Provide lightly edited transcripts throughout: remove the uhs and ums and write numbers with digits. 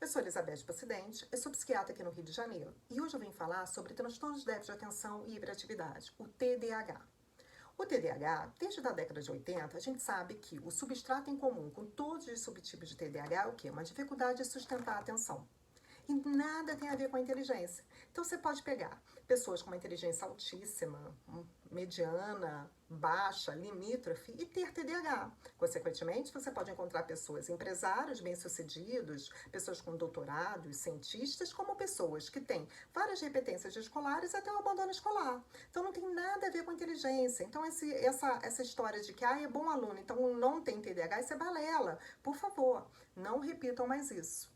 Eu sou Elizabeth Pocidente, eu sou psiquiatra aqui no Rio de Janeiro e hoje eu vim falar sobre transtornos de déficit de atenção e hiperatividade, o TDAH. O TDAH, desde a década de 80, a gente sabe que o substrato em comum com todos os subtipos de TDAH é o quê? Uma dificuldade de sustentar a atenção. E nada tem a ver com a inteligência. Então você pode pegar pessoas com uma inteligência altíssima, mediana, baixa, limítrofe e ter TDAH. Consequentemente, você pode encontrar pessoas empresários bem-sucedidos, pessoas com doutorados, cientistas, como pessoas que têm várias repetências escolares até o abandono escolar. Então não tem nada a ver com inteligência. Então essa história de que é bom aluno, então não tem TDAH, isso é balela. Por favor, não repitam mais isso.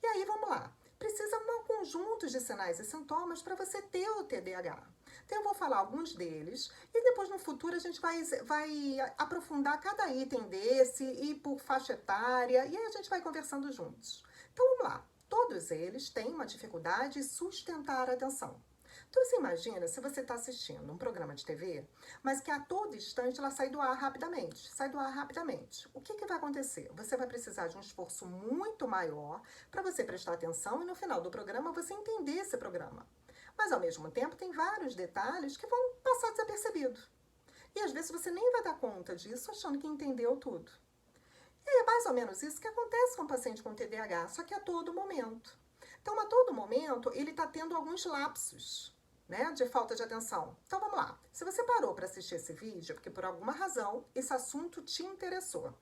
E aí vamos lá. Precisa de um conjunto de sinais e sintomas para você ter o TDAH. Então eu vou falar alguns deles e depois no futuro a gente vai aprofundar cada item desse e por faixa etária e aí a gente vai conversando juntos. Então vamos lá. Todos eles têm uma dificuldade de sustentar a atenção. Então você imagina se você está assistindo um programa de TV, mas que a todo instante ela sai do ar rapidamente, O que vai acontecer? Você vai precisar de um esforço muito maior para você prestar atenção e no final do programa você entender esse programa. Mas ao mesmo tempo tem vários detalhes que vão passar desapercebidos. E às vezes você nem vai dar conta disso achando que entendeu tudo. E é mais ou menos isso que acontece com o paciente com TDAH, só que a todo momento. Então, a todo momento, ele está tendo alguns lapsos, né, de falta de atenção. Então, vamos lá. Se você parou para assistir esse vídeo, é porque por alguma razão esse assunto te interessou.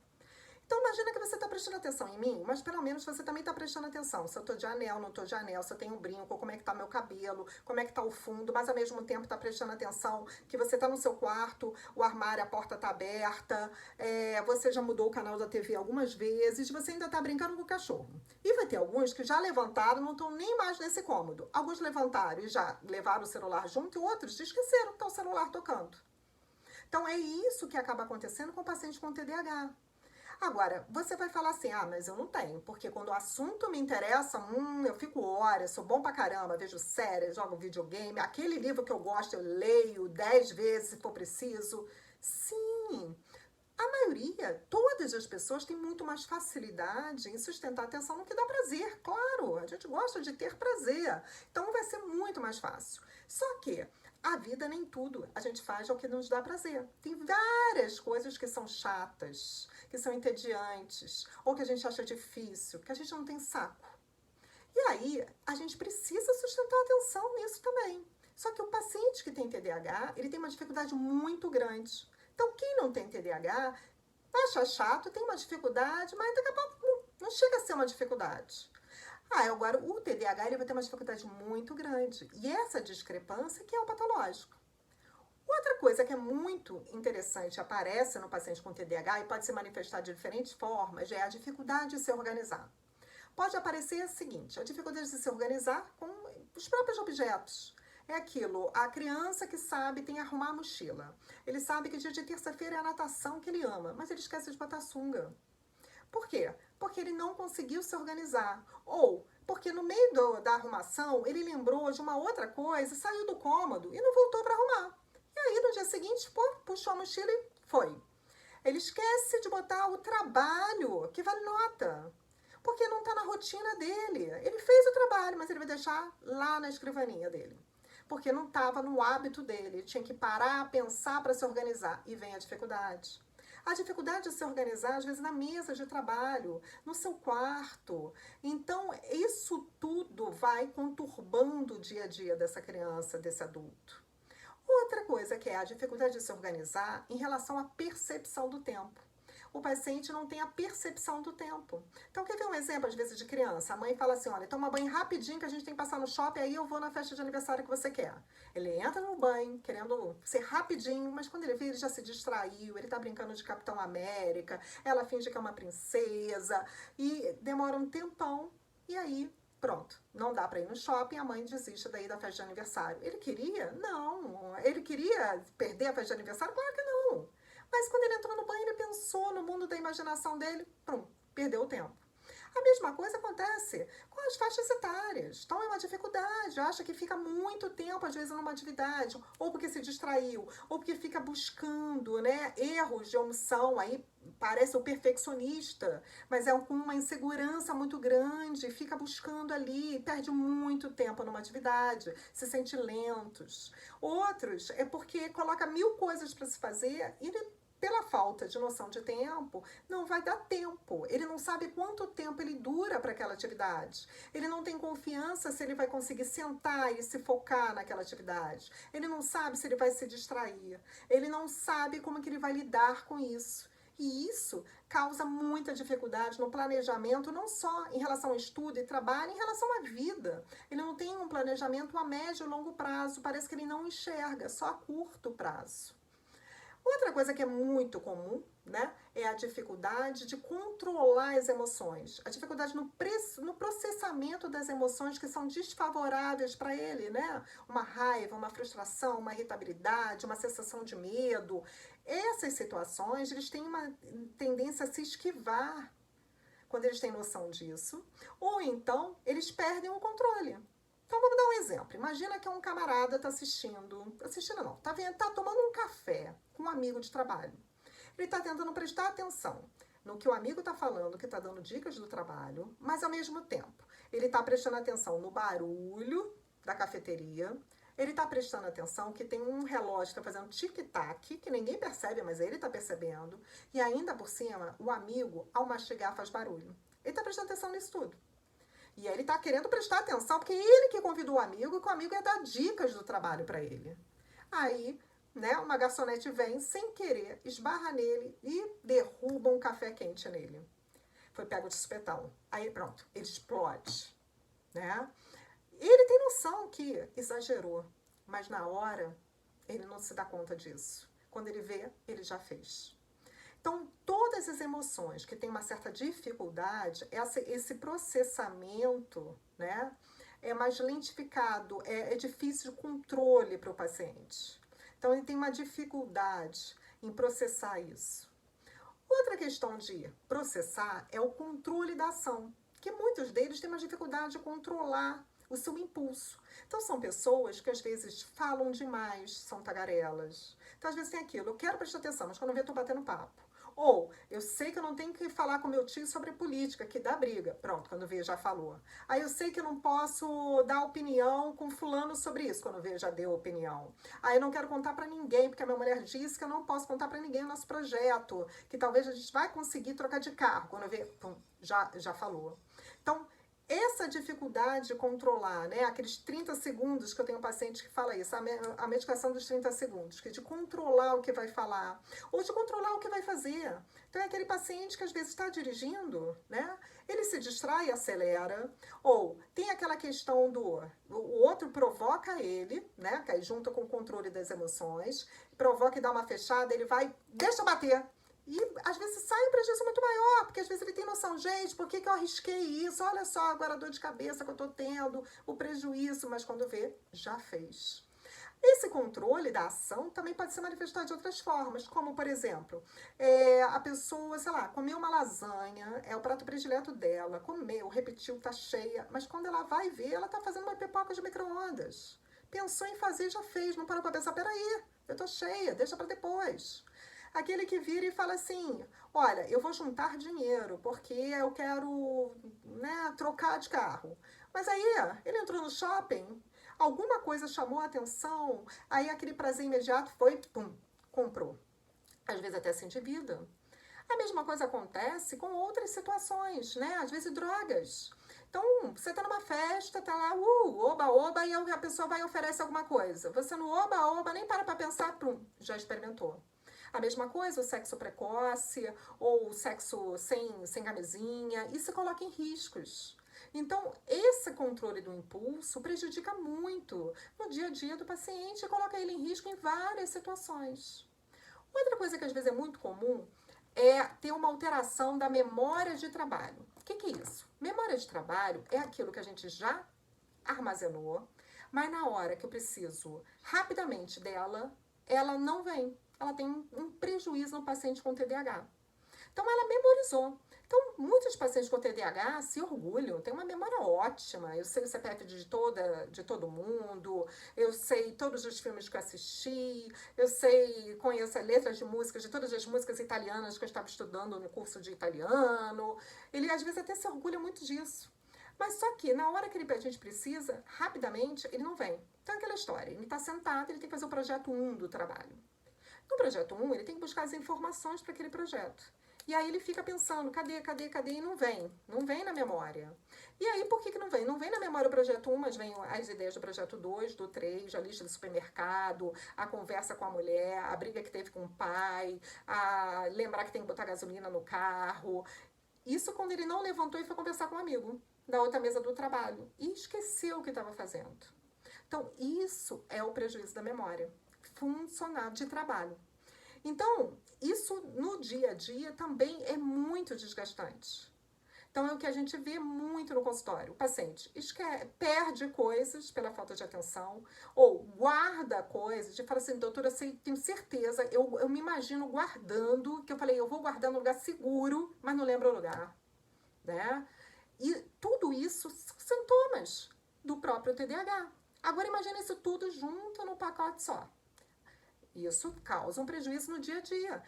Então, imagina que você está prestando atenção em mim, mas pelo menos você também está prestando atenção. Se eu estou de anel, não estou de anel, se eu tenho um brinco, como é que está meu cabelo, como é que está o fundo, mas ao mesmo tempo está prestando atenção que você está no seu quarto, o armário, a porta está aberta, você já mudou o canal da TV algumas vezes, você ainda está brincando com o cachorro. E vai ter alguns que já levantaram, não estão nem mais nesse cômodo. Alguns levantaram e já levaram o celular junto e outros esqueceram que está o celular tocando. Então, é isso que acaba acontecendo com o paciente com TDAH. Agora, você vai falar assim, mas eu não tenho, porque quando o assunto me interessa, eu fico horas, sou bom pra caramba, vejo séries, jogo videogame, aquele livro que eu gosto eu leio 10 vezes se for preciso. Sim, a maioria, todas as pessoas têm muito mais facilidade em sustentar a atenção no que dá prazer, claro, a gente gosta de ter prazer, então vai ser muito mais fácil. Só que a vida nem tudo a gente faz ao que nos dá prazer. Tem várias coisas que são chatas, que são entediantes, ou que a gente acha difícil, que a gente não tem saco. E aí, a gente precisa sustentar a atenção nisso também. Só que o paciente que tem TDAH, ele tem uma dificuldade muito grande. Então, quem não tem TDAH, acha chato, tem uma dificuldade, mas daqui a pouco não chega a ser uma dificuldade. Agora o TDAH ele vai ter uma dificuldade muito grande. E essa discrepância que é o patológico. Outra coisa que é muito interessante, aparece no paciente com TDAH e pode se manifestar de diferentes formas, é a dificuldade de se organizar. Pode aparecer o seguinte, a dificuldade de se organizar com os próprios objetos. É aquilo, a criança que sabe tem que arrumar a mochila. Ele sabe que dia de terça-feira é a natação que ele ama, mas ele esquece de botar sunga. Por quê? Porque ele não conseguiu se organizar. Ou porque no meio da arrumação, ele lembrou de uma outra coisa, saiu do cômodo e não voltou para arrumar. E aí, no dia seguinte, puxou a mochila e foi. Ele esquece de botar o trabalho, que vale nota. Porque não está na rotina dele. Ele fez o trabalho, mas ele vai deixar lá na escrivaninha dele. Porque não estava no hábito dele. Ele tinha que parar, pensar para se organizar. E vem a dificuldade. A dificuldade de se organizar, às vezes, na mesa de trabalho, no seu quarto. Então, isso tudo vai conturbando o dia a dia dessa criança, desse adulto. Outra coisa que é a dificuldade de se organizar em relação à percepção do tempo. O paciente não tem a percepção do tempo. Então, quer ver um exemplo, às vezes, de criança? A mãe fala assim, olha, toma banho rapidinho que a gente tem que passar no shopping, aí eu vou na festa de aniversário que você quer. Ele entra no banho, querendo ser rapidinho, mas quando ele vê, ele já se distraiu, ele tá brincando de Capitão América, ela finge que é uma princesa, e demora um tempão, e aí, pronto, não dá pra ir no shopping, a mãe desiste daí da festa de aniversário. Ele queria? Não. Ele queria perder a festa de aniversário? Claro que não. Mas quando ele entrou no banho, ele pensou no mundo da imaginação dele, pronto, perdeu o tempo. A mesma coisa acontece com as faixas etárias. Então é uma dificuldade, acha que fica muito tempo, às vezes, numa atividade, ou porque se distraiu, ou porque fica buscando, né, erros de omissão, aí parece o perfeccionista, mas é com uma insegurança muito grande, fica buscando ali, perde muito tempo numa atividade, se sente lentos. Outros é porque coloca mil coisas para se fazer e pela falta de noção de tempo, não vai dar tempo. Ele não sabe quanto tempo ele dura para aquela atividade. Ele não tem confiança se ele vai conseguir sentar e se focar naquela atividade. Ele não sabe se ele vai se distrair. Ele não sabe como que ele vai lidar com isso. E isso causa muita dificuldade no planejamento, não só em relação ao estudo e trabalho, em relação à vida. Ele não tem um planejamento a médio e longo prazo, parece que ele não enxerga, só a curto prazo. Outra coisa que é muito comum, né, é a dificuldade de controlar as emoções. A dificuldade no processamento das emoções que são desfavoráveis para ele, né? Uma raiva, uma frustração, uma irritabilidade, uma sensação de medo. Essas situações, eles têm uma tendência a se esquivar quando eles têm noção disso. Ou então, eles perdem o controle. Então, vamos dar um exemplo. Imagina que um camarada está assistindo não, tá tomando um café com um amigo de trabalho. Ele está tentando prestar atenção no que o amigo está falando, que está dando dicas do trabalho, mas ao mesmo tempo, ele está prestando atenção no barulho da cafeteria, ele está prestando atenção que tem um relógio que está fazendo tic-tac, que ninguém percebe, mas ele está percebendo, e ainda por cima, o amigo, ao mastigar, faz barulho. Ele está prestando atenção nisso tudo. E aí ele tá querendo prestar atenção, porque ele que convidou o amigo, e que o amigo ia dar dicas do trabalho para ele. Aí, né, uma garçonete vem, sem querer, esbarra nele e derruba um café quente nele. Foi pego de supetão. Aí, pronto, ele explode, né? Ele tem noção que exagerou, mas na hora, ele não se dá conta disso. Quando ele vê, ele já fez. Então, todas as emoções que têm uma certa dificuldade, esse processamento, né, é mais lentificado, é difícil de controle para o paciente. Então, ele tem uma dificuldade em processar isso. Outra questão de processar é o controle da ação, que muitos deles têm uma dificuldade de controlar o seu impulso. Então, são pessoas que às vezes falam demais, são tagarelas. Então, às vezes tem aquilo, eu quero prestar atenção, mas quando eu ver, eu tô batendo papo. Ou, eu sei que eu não tenho que falar com meu tio sobre política, que dá briga. Pronto, quando vê, já falou. Aí eu sei que eu não posso dar opinião com fulano sobre isso, quando vê, já deu opinião. Aí eu não quero contar pra ninguém, porque a minha mulher disse que eu não posso contar pra ninguém o nosso projeto, que talvez a gente vai conseguir trocar de carro. Quando vê, pum, já falou. Então, essa dificuldade de controlar, né, aqueles 30 segundos que eu tenho um paciente que fala isso, a medicação dos 30 segundos, que de controlar o que vai falar, ou de controlar o que vai fazer. Então é aquele paciente que às vezes está dirigindo, né, ele se distrai e acelera, ou tem aquela questão o outro provoca ele, né, que aí junta com o controle das emoções, provoca e dá uma fechada, ele vai, deixa bater. E às vezes sai um prejuízo muito maior, porque às vezes ele tem noção, gente, por que eu arrisquei isso? Olha só, agora a dor de cabeça que eu tô tendo, o prejuízo, mas quando vê, já fez. Esse controle da ação também pode ser manifestado de outras formas, como, por exemplo, a pessoa, sei lá, comeu uma lasanha, é o prato predileto dela, comeu, repetiu, tá cheia, mas quando ela vai ver, ela tá fazendo uma pipoca de micro-ondas. Pensou em fazer, já fez, não parou pra pensar, peraí, eu tô cheia, deixa pra depois. Aquele que vira e fala assim, olha, eu vou juntar dinheiro porque eu quero, né, trocar de carro. Mas aí, ele entrou no shopping, alguma coisa chamou a atenção, aí aquele prazer imediato foi, pum, comprou. Às vezes até se endivida. A mesma coisa acontece com outras situações, né? Às vezes drogas. Então, você tá numa festa, tá lá, oba, oba, e a pessoa vai e oferece alguma coisa. Você no oba, oba, nem para pra pensar, pum, já experimentou. A mesma coisa, o sexo precoce ou o sexo sem camisinha, isso coloca em riscos. Então, esse controle do impulso prejudica muito no dia a dia do paciente e coloca ele em risco em várias situações. Outra coisa que às vezes é muito comum é ter uma alteração da memória de trabalho. O que é isso? Memória de trabalho é aquilo que a gente já armazenou, mas na hora que eu preciso rapidamente dela, ela não vem. Ela tem um prejuízo no paciente com TDAH. Então, ela memorizou. Então, muitos pacientes com TDAH se orgulham, têm uma memória ótima. Eu sei o CPF de todo mundo, eu sei todos os filmes que eu assisti, conheço letras de músicas, de todas as músicas italianas que eu estava estudando no curso de italiano. Ele, às vezes, até se orgulha muito disso. Mas só que, na hora que a gente precisa, rapidamente, ele não vem. Então, aquela história, ele está sentado, ele tem que fazer o projeto 1 do trabalho. No projeto 1, ele tem que buscar as informações para aquele projeto. E aí ele fica pensando, cadê, e não vem. Não vem na memória. E aí, por que não vem? Não vem na memória o projeto 1, mas vem as ideias do projeto 2, do 3, a lista do supermercado, a conversa com a mulher, a briga que teve com o pai, a lembrar que tem que botar gasolina no carro. Isso quando ele não levantou e foi conversar com um amigo da outra mesa do trabalho. E esqueceu o que estava fazendo. Então, isso é o prejuízo da memória funcional de trabalho. Então, isso no dia a dia também é muito desgastante. Então, é o que a gente vê muito no consultório. O paciente perde coisas pela falta de atenção, ou guarda coisas, e fala assim, doutora, eu tenho certeza, eu me imagino guardando, que eu falei, eu vou guardar no lugar seguro, mas não lembro o lugar, né? E tudo isso são sintomas do próprio TDAH. Agora, imagina isso tudo junto no pacote só. Isso causa um prejuízo no dia a dia.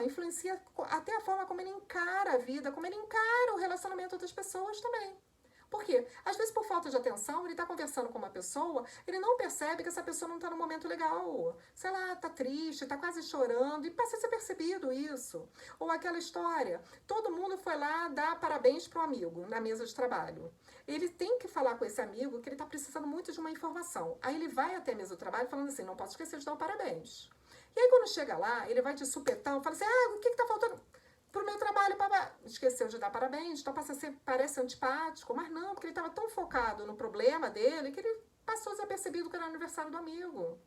Influencia até a forma como ele encara a vida, como ele encara o relacionamento das pessoas também. Por quê? Às vezes, por falta de atenção, ele está conversando com uma pessoa, ele não percebe que essa pessoa não está num momento legal. Sei lá, está triste, está quase chorando, e passa a ser percebido isso. Ou aquela história, todo mundo foi lá dar parabéns para o amigo na mesa de trabalho. Ele tem que falar com esse amigo que ele está precisando muito de uma informação. Aí ele vai até a mesa do trabalho falando assim, não posso esquecer de dar o parabéns. E aí quando chega lá, ele vai de supetão, fala assim, o que está faltando? Pro meu trabalho, esqueceu de dar parabéns, então parece antipático, mas não, porque ele estava tão focado no problema dele que ele passou desapercebido que era aniversário do amigo.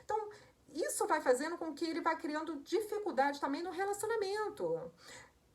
Então, isso vai fazendo com que ele vá criando dificuldade também no relacionamento.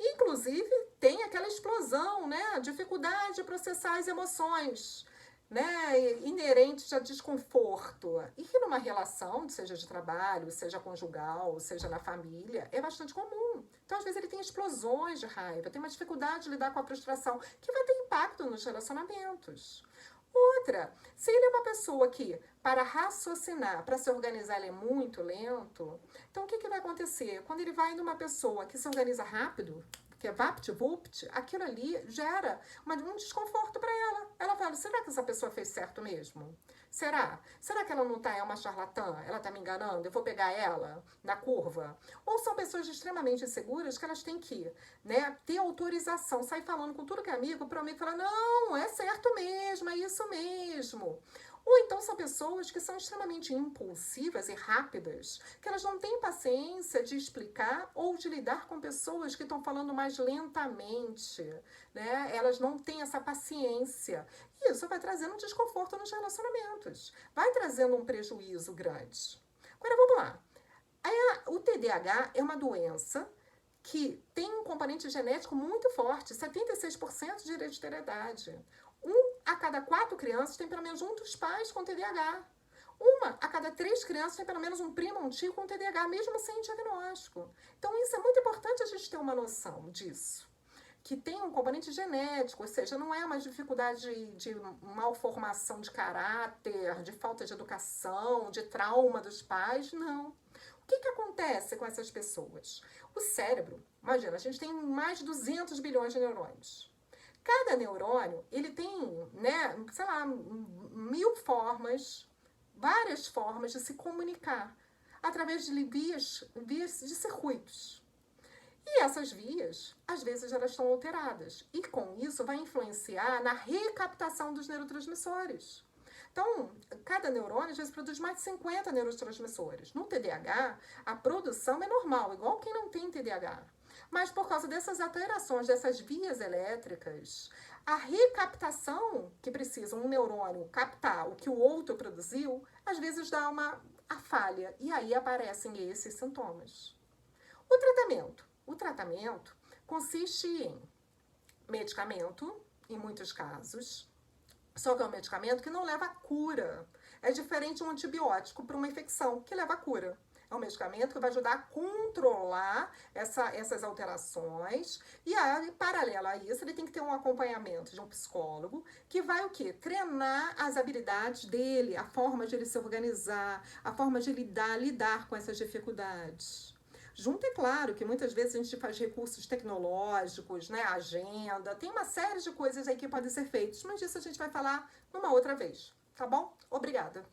Inclusive, tem aquela explosão, né? Dificuldade de processar as emoções, né, inerentes a desconforto. E que numa relação, seja de trabalho, seja conjugal, seja na família, é bastante comum. Então, às vezes, ele tem explosões de raiva, tem uma dificuldade de lidar com a frustração, que vai ter impacto nos relacionamentos. Outra, se ele é uma pessoa que, para raciocinar, para se organizar, ele é muito lento, então o que vai acontecer? Quando ele vai numa pessoa que se organiza rápido, que é vapt-vupt, aquilo ali gera um desconforto para ela. Ela fala, será que essa pessoa fez certo mesmo? Será? Será que ela não é uma charlatã? Ela está me enganando? Eu vou pegar ela na curva? Ou são pessoas extremamente inseguras que elas têm que, né, ter autorização, sair falando com tudo que é amigo, para o amigo falar, não, é certo mesmo, é isso mesmo. Ou então são pessoas que são extremamente impulsivas e rápidas, que elas não têm paciência de explicar ou de lidar com pessoas que estão falando mais lentamente, né? Elas não têm essa paciência. E isso vai trazendo um desconforto nos relacionamentos, vai trazendo um prejuízo grande. Agora vamos lá. O TDAH é uma doença que tem um componente genético muito forte, 76% de hereditariedade. 1 a cada 4 crianças tem pelo menos um dos pais com TDAH. 1 a cada 3 crianças tem pelo menos um primo ou um tio com TDAH, mesmo sem diagnóstico. Então, isso é muito importante a gente ter uma noção disso. Que tem um componente genético, ou seja, não é uma dificuldade de malformação de caráter, de falta de educação, de trauma dos pais, não. O que acontece com essas pessoas? O cérebro, imagina, a gente tem mais de 200 bilhões de neurônios. Cada neurônio, ele tem, né, sei lá, 1000 formas, várias formas de se comunicar através de vias de circuitos. E essas vias, às vezes, elas estão alteradas. E com isso vai influenciar na recaptação dos neurotransmissores. Então, cada neurônio, às vezes, produz mais de 50 neurotransmissores. No TDAH, a produção é normal, igual quem não tem TDAH. Mas por causa dessas alterações, dessas vias elétricas, a recaptação que precisa um neurônio captar o que o outro produziu, às vezes dá a falha. E aí aparecem esses sintomas. O tratamento consiste em medicamento, em muitos casos, só que é um medicamento que não leva a cura. É diferente de um antibiótico para uma infecção, que leva a cura. É um medicamento que vai ajudar a controlar essas alterações, e aí, paralelo a isso, ele tem que ter um acompanhamento de um psicólogo que vai o quê? Treinar as habilidades dele, a forma de ele se organizar, a forma de lidar com essas dificuldades. Junto, é claro, que muitas vezes a gente faz recursos tecnológicos, né? Agenda, tem uma série de coisas aí que podem ser feitas, mas disso a gente vai falar numa outra vez, tá bom? Obrigada.